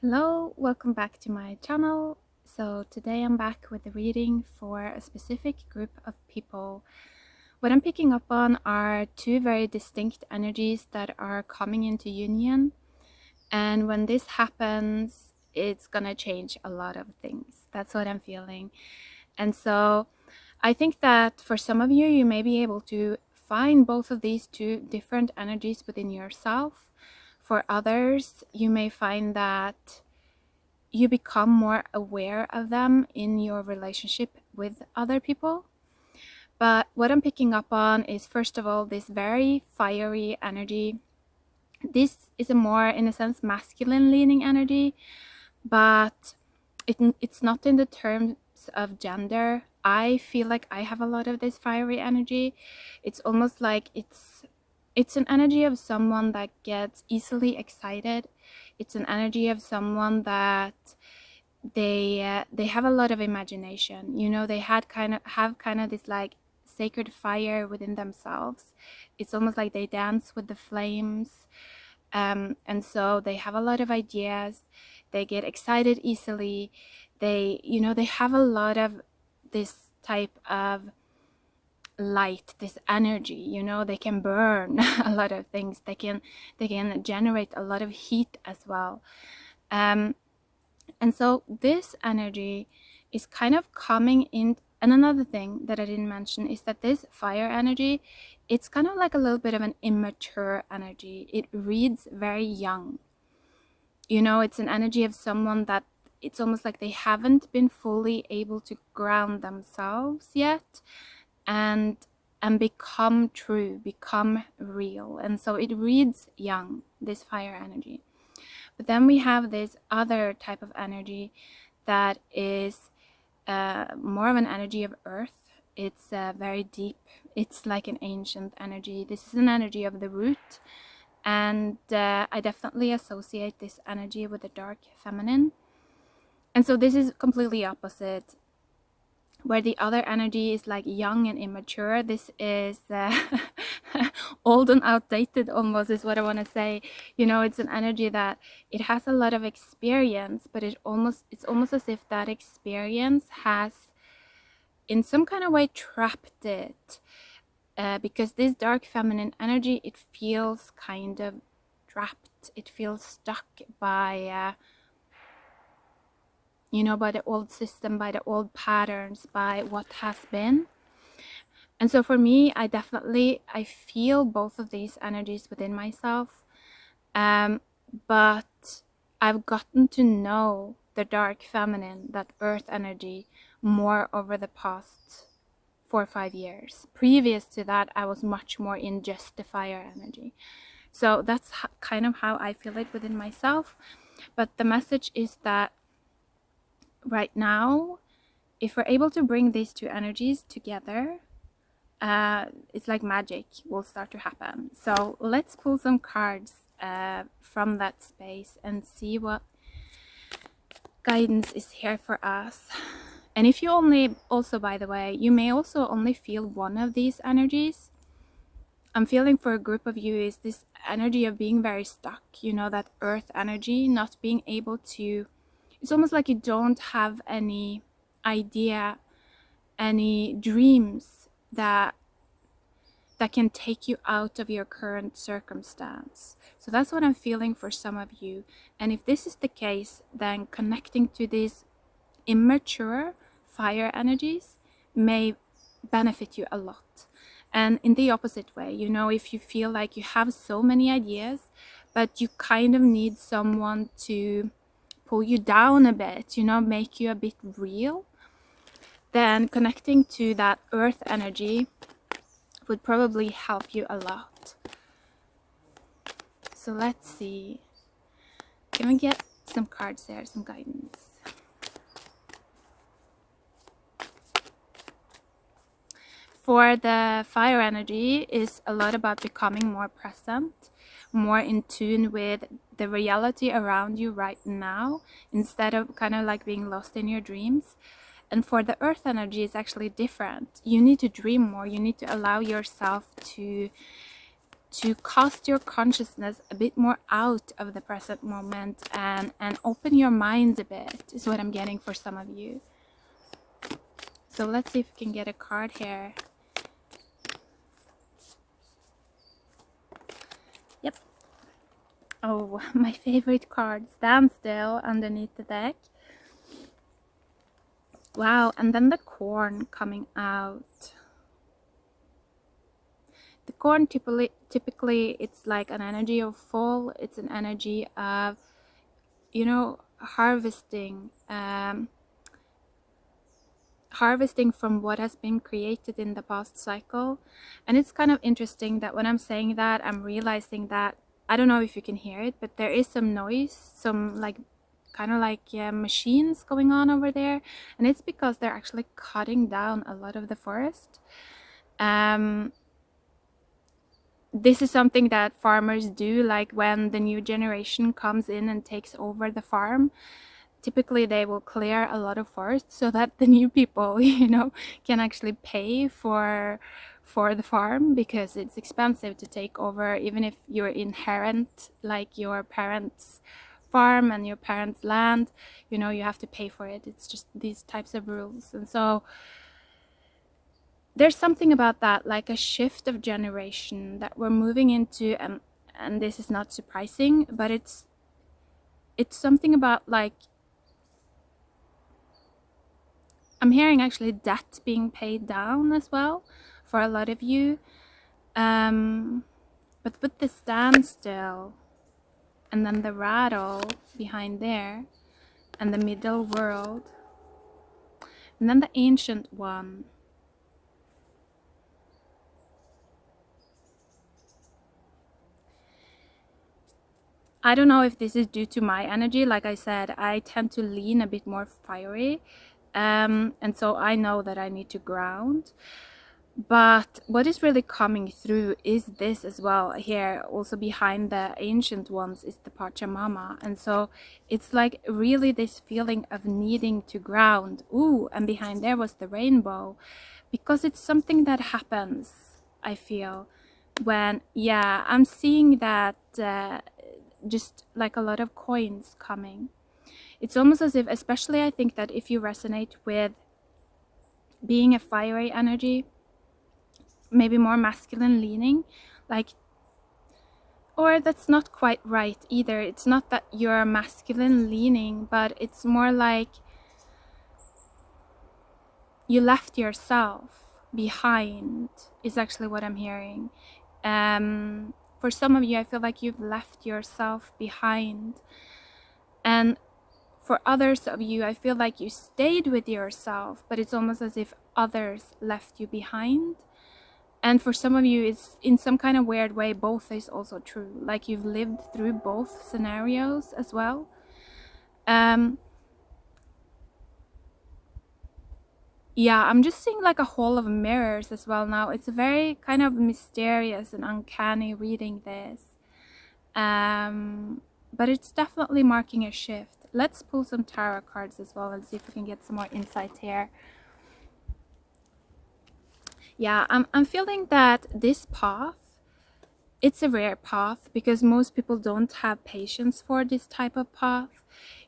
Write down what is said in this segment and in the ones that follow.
Hello, welcome back to my channel. So today I'm back with a reading for a specific group of people. What I'm picking up on are two very distinct energies that are coming into union. And when this happens, it's gonna change a lot of things. That's what I'm feeling. And so I think that for some of you, you may be able to find both of these two different energies within yourself. For others, you may find that you become more aware of them in your relationship with other people. But what I'm picking up on is, first of all, this very fiery energy. This is a more, in a sense, masculine leaning energy, but it's not in the terms of gender. I feel like I have a lot of this fiery energy. It's almost like it's an energy of someone that gets easily excited. It's an energy of someone that they have a lot of imagination. They have kind of this like sacred fire within themselves. It's almost like they dance with the flames, and so they have a lot of ideas. They get excited easily. They have a lot of this type of light, this energy. They can burn a lot of things. They can generate a lot of heat as well. And so this energy is kind of coming in. And another thing that I didn't mention is that this fire energy, it's kind of like a little bit of an immature energy. It reads very young. It's an energy of someone that it's almost like they haven't been fully able to ground themselves yet and become true, become real. And so it reads young, this fire energy. But then we have this other type of energy that is more of an energy of earth. It's very deep. It's like an ancient energy. This is an energy of the root. And I definitely associate this energy with the dark feminine. And so this is completely opposite. Where the other energy is like young and immature, this is old and outdated almost, is what I want to say. It's an energy that it has a lot of experience, but it's almost as if that experience has in some kind of way trapped it, because this dark feminine energy, it feels kind of trapped. It feels stuck by by the old system, by the old patterns, by what has been. And so for me, I feel both of these energies within myself. But I've gotten to know the dark feminine, that earth energy, more over the past 4 or 5 years. Previous to that, I was much more in just the fire energy. So that's kind of how I feel it within myself. But the message is that right now, if we're able to bring these two energies together, it's like magic will start to happen. So let's pull some cards from that space and see what guidance is here for us. And if you also, by the way, you may also only feel one of these energies. I'm feeling for a group of you is this energy of being very stuck, that earth energy, not being able to, it's almost like you don't have any idea, any dreams that can take you out of your current circumstance. So that's what I'm feeling for some of you. And if this is the case, then connecting to these immature fire energies may benefit you a lot. And in the opposite way, if you feel like you have so many ideas, but you kind of need someone to pull you down a bit, make you a bit real, then connecting to that earth energy would probably help you a lot. So let's see. Can we get some cards there, some guidance? For the fire energy is a lot about becoming more present, more in tune with the reality around you right now, instead of kind of like being lost in your dreams. And for the earth energy, it's actually different. You need to dream more. You need to allow yourself to to cast your consciousness a bit more out of the present moment and open your mind a bit, is what I'm getting for some of you. So let's see if we can get a card here. Yep. Oh, my favorite card, Stand Still, underneath the deck. Wow, and then the corn coming out. The corn typically it's like an energy of fall. It's an energy of, you know, harvesting from what has been created in the past cycle. And it's kind of interesting that when I'm saying that, I'm realizing that, I don't know if you can hear it, but there is some noise, some like kind of like machines going on over there, and it's because they're actually cutting down a lot of the forest. This is something that farmers do, like when the new generation comes in and takes over the farm. Typically they will clear a lot of forest so that the new people, you know, can actually pay for the farm, because it's expensive to take over, even if you're inherent like your parents' farm and your parents' land, you know, you have to pay for it. It's just these types of rules. And so there's something about that, like a shift of generation that we're moving into, and this is not surprising, but it's something about, like, I'm hearing actually debt being paid down as well for a lot of you. But with the standstill and then the rattle behind there and the middle world and then the ancient one, I don't know if this is due to my energy. Like I said, I tend to lean a bit more fiery, and so I know that I need to ground. But what is really coming through is this as well. Here also behind the ancient ones is the Pachamama, and so it's like really this feeling of needing to ground. Ooh, and behind there was the rainbow, because it's something that happens, I feel, when, yeah, I'm seeing that just like a lot of coins coming. It's almost as if, especially I think that if you resonate with being a fiery energy, maybe more masculine leaning, like, or that's not quite right either. It's not that you're masculine leaning, but it's more like you left yourself behind, is actually what I'm hearing. For some of you, I feel like you've left yourself behind, and for others of you, I feel like you stayed with yourself, but it's almost as if others left you behind. And for some of you, it's in some kind of weird way, both is also true. Like you've lived through both scenarios as well. Yeah, I'm just seeing like a hall of mirrors as well now. It's a very kind of mysterious and uncanny reading this. But it's definitely marking a shift. Let's pull some tarot cards as well and see if we can get some more insight here. Yeah, I'm feeling that this path, it's a rare path, because most people don't have patience for this type of path.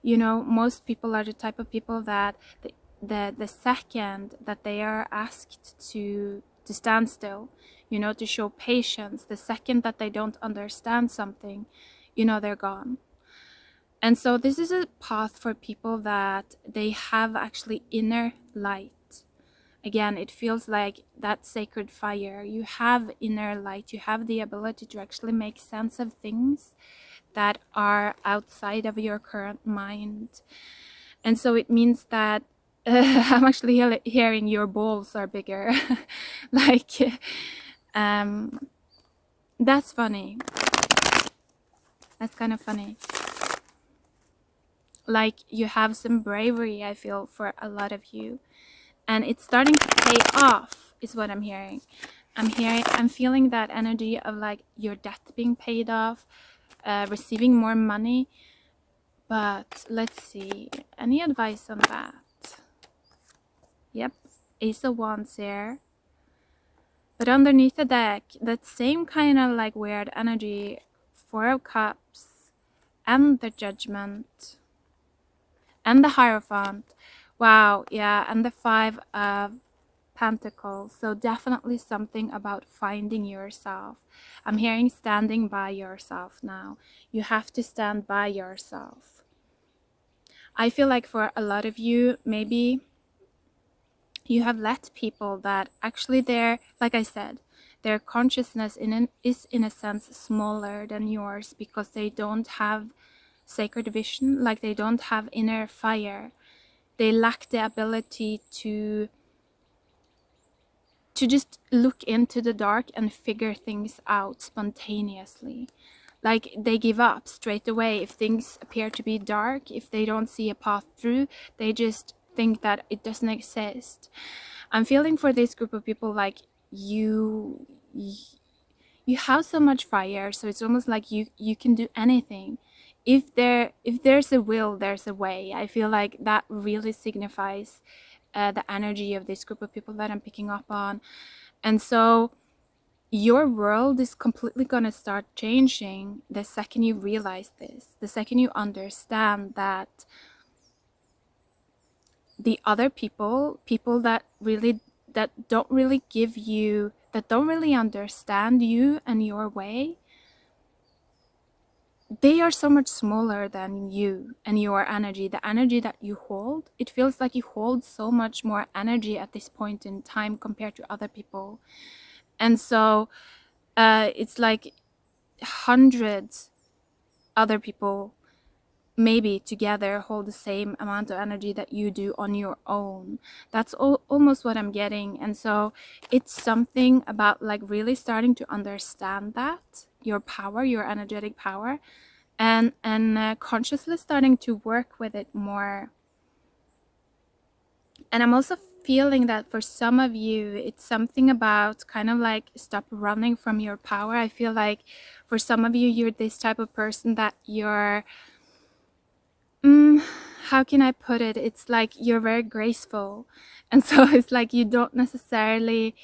You know, most people are the type of people that the second that they are asked to stand still, you know, to show patience, the second that they don't understand something, you know, they're gone. And so this is a path for people that they have actually inner light. Again, it feels like that sacred fire. You have inner light. You have the ability to actually make sense of things that are outside of your current mind. And so it means that I'm actually hearing your balls are bigger. Like, that's funny. That's kind of funny. Like, you have some bravery, I feel, for a lot of you. And it's starting to pay off, is what I'm hearing. I'm feeling that energy of like your debt being paid off, receiving more money. But let's see, any advice on that? Yep, Ace of Wands here. But underneath the deck, that same kind of like weird energy, Four of Cups and the Judgment and the Hierophant. Wow, yeah, and the Five of Pentacles. So definitely something about finding yourself. I'm hearing standing by yourself now. You have to stand by yourself. I feel like for a lot of you, maybe you have let people that actually they're, like I said, their consciousness is in a sense smaller than yours because they don't have sacred vision, like they don't have inner fire. They lack the ability to just look into the dark and figure things out spontaneously. Like they give up straight away if things appear to be dark. If they don't see a path through, they just think that it doesn't exist. I'm feeling for this group of people like you have so much fire, so it's almost like you can do anything. If there's a will, there's a way. I feel like that really signifies the energy of this group of people that I'm picking up on. And so your world is completely going to start changing the second you realize this, the second you understand that the other people that don't really give you, that don't really understand you and your way, they are so much smaller than you and your energy, the energy that you hold. It feels like you hold so much more energy at this point in time compared to other people. And so it's like hundreds other people maybe together hold the same amount of energy that you do on your own. That's almost what I'm getting. And so it's something about like really starting to understand that your power, your energetic power, and consciously starting to work with it more. And I'm also feeling that for some of you, it's something about kind of like stop running from your power. I feel like for some of you, you're this type of person that you're, how can I put it? It's like you're very graceful. And so it's like you don't necessarily,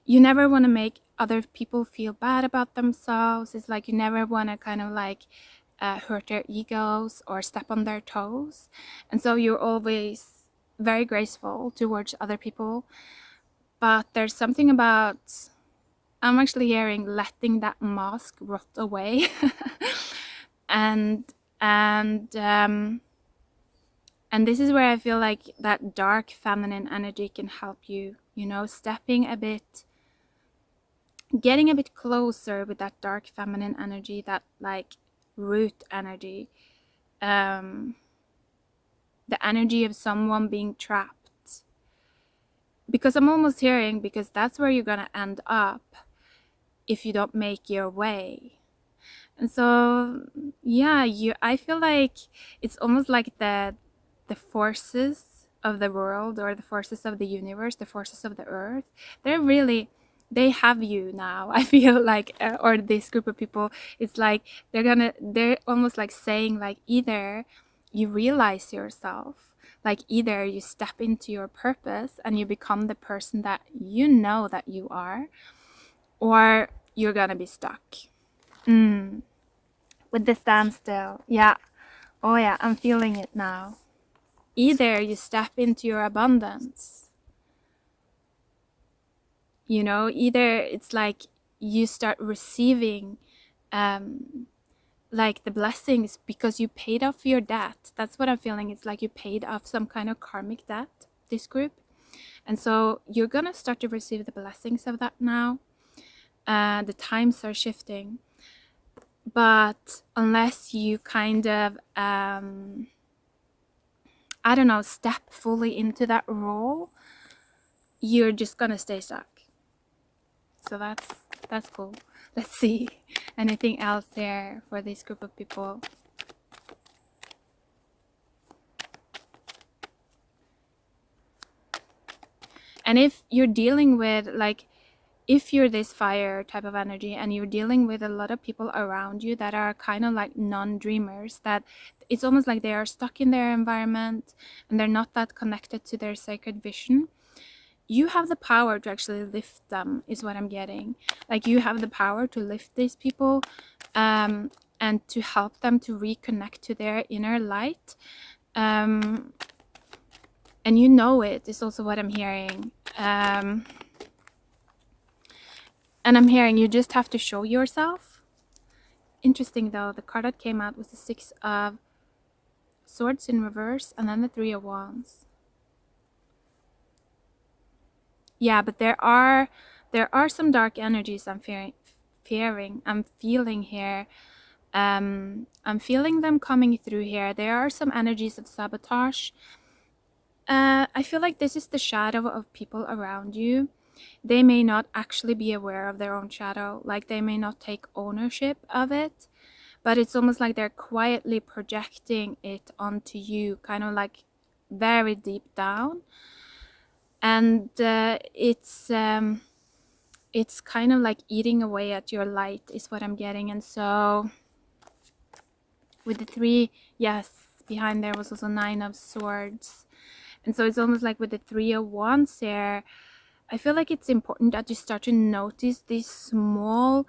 you never want to make other people feel bad about themselves. It's like you never want to kind of like hurt their egos or step on their toes. And so you're always very graceful towards other people. But there's something about, I'm actually hearing letting that mask rot away. and and this is where I feel like that dark feminine energy can help you, you know, stepping a bit, getting a bit closer with that dark feminine energy, that like root energy, the energy of someone being trapped. Because I'm almost hearing, because that's where you're gonna end up if you don't make your way. And so yeah, I feel like it's almost like the forces of the world, or the forces of the universe, the forces of the earth, they have you now. I feel like or this group of people, it's like they're almost like saying like either you realize yourself, like either you step into your purpose and you become the person that you know that you are, or you're gonna be stuck with the standstill. Yeah. Oh yeah, I'm feeling it now. Either you step into your abundance, you know, either it's like you start receiving like the blessings because you paid off your debt. That's what I'm feeling. It's like you paid off some kind of karmic debt, this group. And so you're gonna start to receive the blessings of that now. The times are shifting, but unless you kind of I don't know, step fully into that role, you're just gonna stay stuck. So that's cool. Let's see anything else there for this group of people. And if you're dealing with like, if you're this fire type of energy and you're dealing with a lot of people around you that are kind of like non-dreamers, that it's almost like they are stuck in their environment and they're not that connected to their sacred vision, you have the power to actually lift them, is what I'm getting. Like you have the power to lift these people, and to help them to reconnect to their inner light. And you know it is also what I'm hearing. And I'm hearing you just have to show yourself. Interesting though, the card that came out was the Six of Swords in reverse and then the Three of Wands. Yeah, but there are some dark energies I'm fearing. I'm feeling here. I'm feeling them coming through here. There are some energies of sabotage. I feel like this is the shadow of people around you. They may not actually be aware of their own shadow, like they may not take ownership of it, but it's almost like they're quietly projecting it onto you, kind of like very deep down. And it's kind of like eating away at your light, is what I'm getting. And so with the three, yes, behind there was also Nine of Swords. And so it's almost like with the Three of Wands here, I feel like it's important that you start to notice these are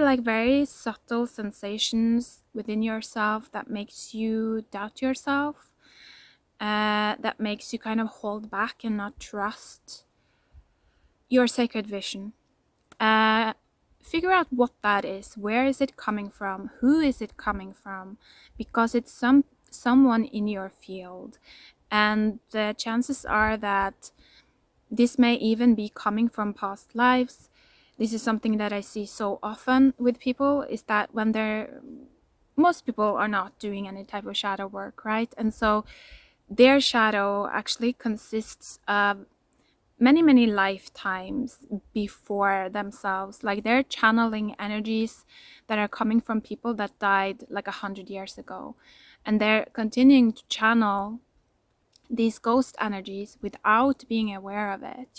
like very subtle sensations within yourself that makes you doubt yourself, that makes you kind of hold back and not trust your sacred vision. Figure out what that is. Where is it coming from? Who is it coming from? Because it's someone in your field. And the chances are that this may even be coming from past lives. This is something that I see so often with people, is that when most people are not doing any type of shadow work, right? And so their shadow actually consists of many lifetimes before themselves. Like they're channeling energies that are coming from people that died like 100 years ago, and they're continuing to channel these ghost energies without being aware of it.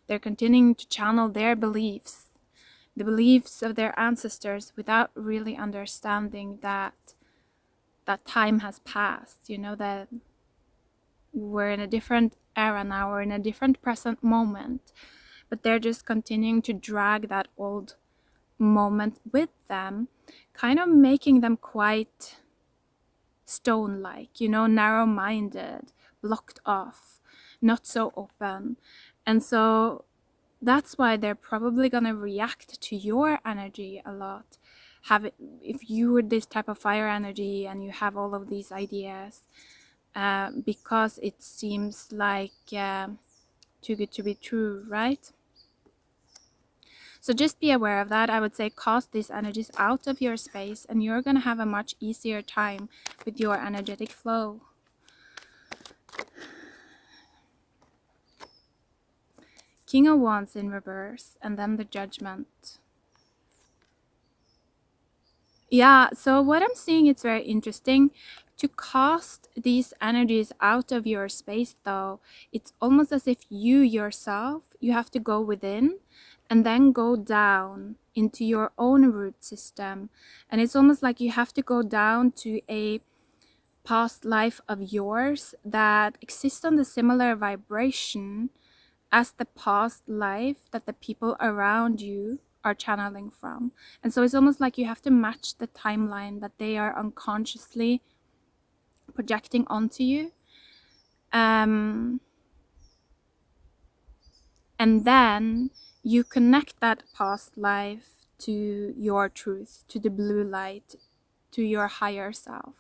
They're continuing to channel their beliefs, the beliefs of their ancestors, without really understanding that time has passed. That we're in a different era now, we're in a different present moment, but they're just continuing to drag that old moment with them, kind of making them quite stone-like, narrow-minded, blocked off, not so open. And so that's why they're probably gonna react to your energy a lot. If you were this type of fire energy and you have all of these ideas, because it seems like too good to be true, right? So just be aware of that. I would say cast these energies out of your space, and you're going to have a much easier time with your energetic flow. King of Wands in reverse, and then the Judgment. Yeah, so what I'm seeing, it's very interesting. To cast these energies out of your space, though, it's almost as if you yourself, you have to go within and then go down into your own root system. And it's almost like you have to go down to a past life of yours that exists on the similar vibration as the past life that the people around you are channeling from. And so it's almost like you have to match the timeline that they are unconsciously projecting onto you. And then you connect that past life to your truth, to the blue light, to your higher self.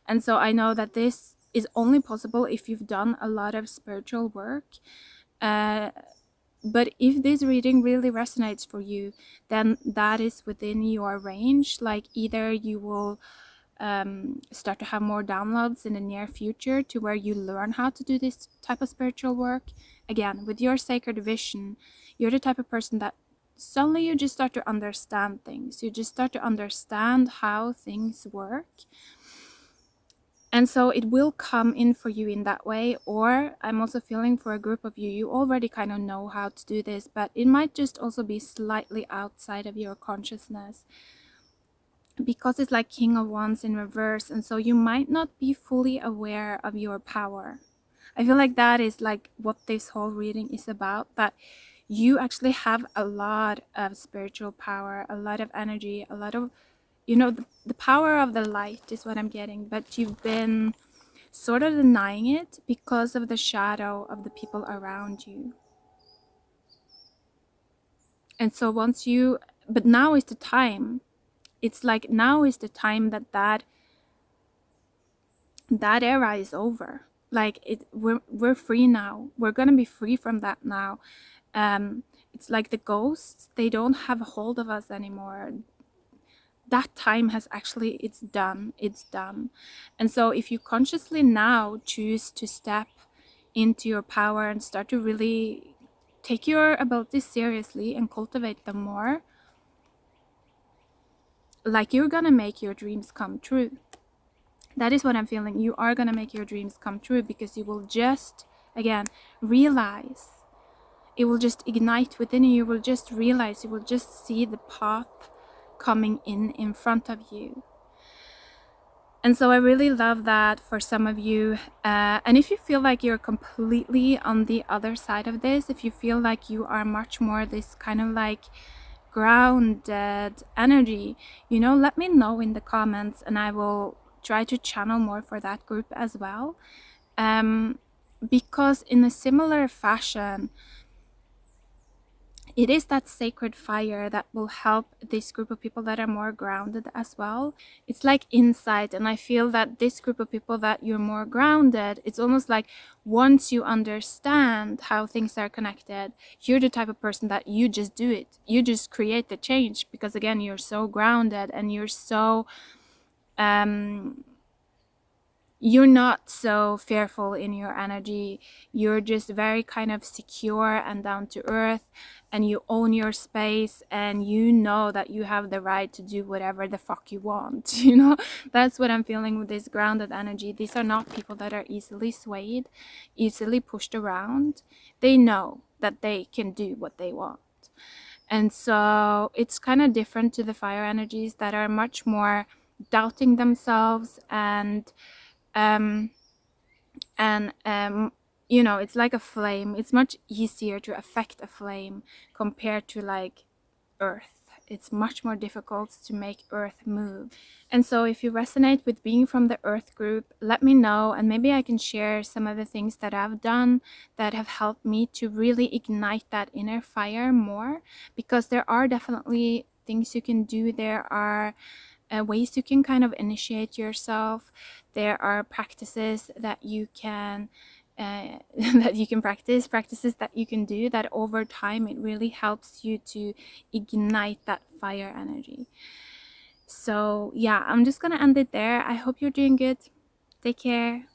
And so I know that this is only possible if you've done a lot of spiritual work. But if this reading really resonates for you, then that is within your range. Like either you will start to have more downloads in the near future to where you learn how to do this type of spiritual work. Again, with your sacred vision, you're the type of person that suddenly you just start to understand things. You just start to understand how things work. And so it will come in for you in that way. Or I'm also feeling for a group of you already kind of know how to do this, but it might just also be slightly outside of your consciousness, because it's like King of Wands in reverse. And so you might not be fully aware of your power. I feel like that is like what this whole reading is about, that you actually have a lot of spiritual power, a lot of energy, a lot of, the power of the light is what I'm getting, but you've been sort of denying it because of the shadow of the people around you. And so but now is the time. It's like now is the time that era is over. Like we're free now. We're gonna be free from that now. It's like the ghosts, they don't have a hold of us anymore. That time has actually, it's done. And so if you consciously now choose to step into your power and start to really take your abilities seriously and cultivate them more, like, you're gonna make your dreams come true. That is what I'm feeling. You are gonna make your dreams come true, because you will just, again, realize, it will just ignite within you. You will just realize, you will just see the path coming in front of you. And so I really love that for some of you. And if you feel like you're completely on the other side of this, if you feel like you are much more this kind of like grounded energy, let me know in the comments, and I will try to channel more for that group as well. Because in a similar fashion, it is that sacred fire that will help this group of people that are more grounded as well. It's like insight, and I feel that this group of people that you're more grounded, it's almost like once you understand how things are connected, you're the type of person that you just do it. You just create the change, because again, you're so grounded and you're so you're not so fearful in your energy. You're just very kind of secure and down to earth, and you own your space, and you know that you have the right to do whatever the fuck you want. That's what I'm feeling with this grounded energy. These are not people that are easily swayed, easily pushed around. They know that they can do what they want. And so it's kind of different to the fire energies that are much more doubting themselves, and it's like a flame. It's much easier to affect a flame compared to like earth. It's much more difficult to make earth move. And so if you resonate with being from the earth group, let me know, and maybe I can share some of the things that I've done that have helped me to really ignite that inner fire more, because there are definitely things you can do. There are ways you can kind of initiate yourself. There are practices that you can practices that you can do, that over time it really helps you to ignite that fire energy. So yeah, I'm just gonna end it there. I hope you're doing good. Take care.